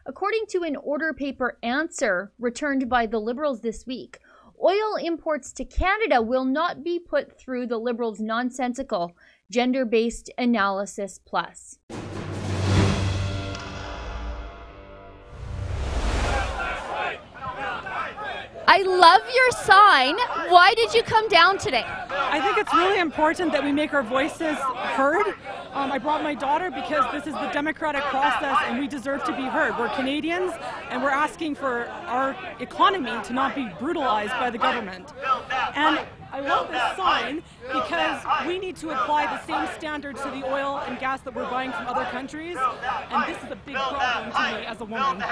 According to an order paper answer returned by the Liberals this week, oil imports to Canada will not be put through the Liberals' nonsensical gender-based analysis plus. I love your sign. Why did you come down today? I think it's really important that we make our voices heard. I brought my daughter because this is the democratic process and we deserve to be heard. We're Canadians and we're asking for our economy to not be brutalized by the government. And I love this sign because we need to apply the same standards to the oil and gas that we're buying from other countries, and this is a big problem to me as a woman.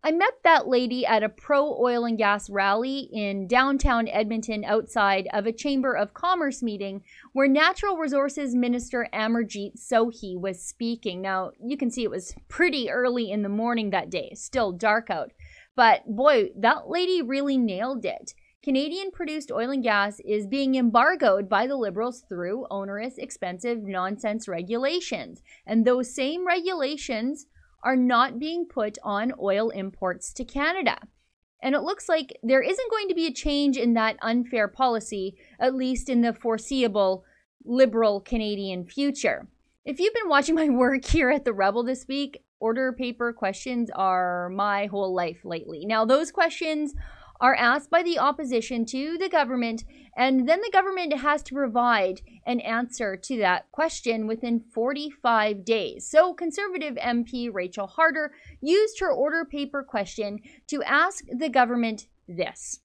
I met that lady at a pro-oil and gas rally in downtown Edmonton outside of a Chamber of Commerce meeting where Natural Resources Minister Amarjeet Sohi was speaking. Now, you can see it was pretty early in the morning that day, still dark out. But boy, that lady really nailed it. Canadian-produced oil and gas is being embargoed by the Liberals through onerous, expensive, nonsense regulations. And those same regulations are not being put on oil imports to Canada. And it looks like there isn't going to be a change in that unfair policy, at least in the foreseeable Liberal Canadian future. If you've been watching my work here at The Rebel this week, order paper questions are my whole life lately. Now, those questions are asked by the opposition to the government, and then the government has to provide an answer to that question within 45 days. So Conservative MP Rachel Harder used her order paper question to ask the government this.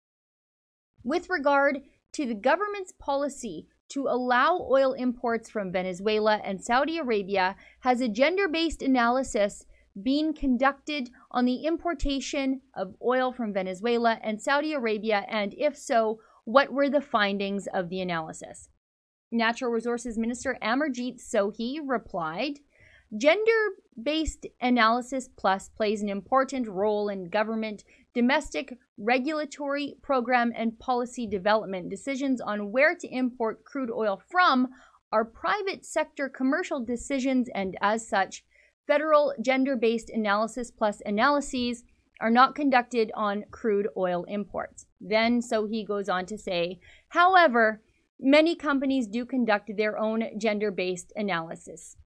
With regard to the government's policy to allow oil imports from Venezuela and Saudi Arabia, has a gender-based analysis being conducted on the importation of oil from Venezuela and Saudi Arabia, and if so, what were the findings of the analysis? Natural Resources Minister Amarjeet Sohi replied, "Gender-based analysis plus plays an important role in government, domestic, regulatory, program, and policy development. Decisions on where to import crude oil from are private sector commercial decisions, and as such, federal gender-based analysis plus analyses are not conducted on crude oil imports." Then, so he goes on to say, however, many companies do conduct their own gender-based analysis.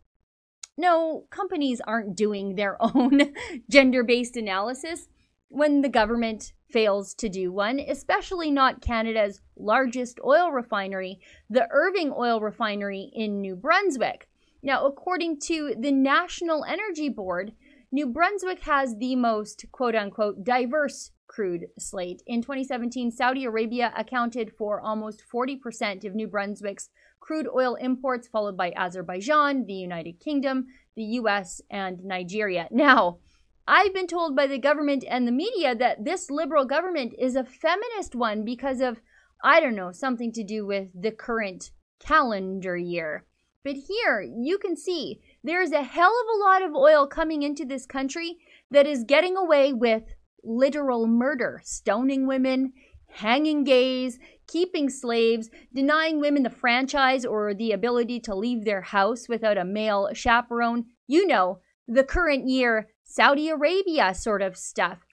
No, companies aren't doing their own gender-based analysis when the government fails to do one, especially not Canada's largest oil refinery, the Irving Oil Refinery in New Brunswick. Now, according to the National Energy Board, New Brunswick has the most, quote-unquote, diverse crude slate. In 2017, Saudi Arabia accounted for almost 40% of New Brunswick's crude oil imports, followed by Azerbaijan, the United Kingdom, the US, and Nigeria. Now, I've been told by the government and the media that this Liberal government is a feminist one because of, I don't know, something to do with the current calendar year. But here, you can see, there's a hell of a lot of oil coming into this country that is getting away with literal murder, stoning women, hanging gays, keeping slaves, denying women the franchise or the ability to leave their house without a male chaperone. You know, the current year Saudi Arabia sort of stuff.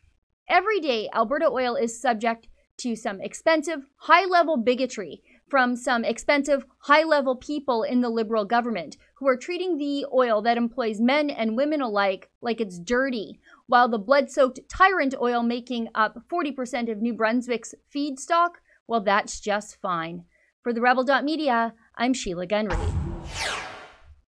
Every day, Alberta oil is subject to some expensive, high-level bigotry from some expensive, high-level people in the Liberal government who are treating the oil that employs men and women alike like it's dirty, while the blood-soaked tyrant oil making up 40% of New Brunswick's feedstock, well, that's just fine. For the Rebel.media, I'm Sheila Gunry.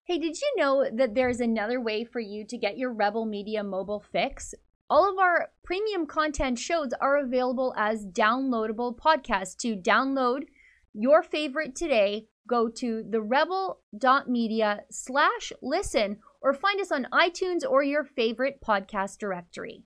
Hey, did you know that there's another way for you to get your Rebel Media mobile fix? All of our premium content shows are available as downloadable podcasts. To download your favorite today, go to therebel.media/listen or find us on iTunes or your favorite podcast directory.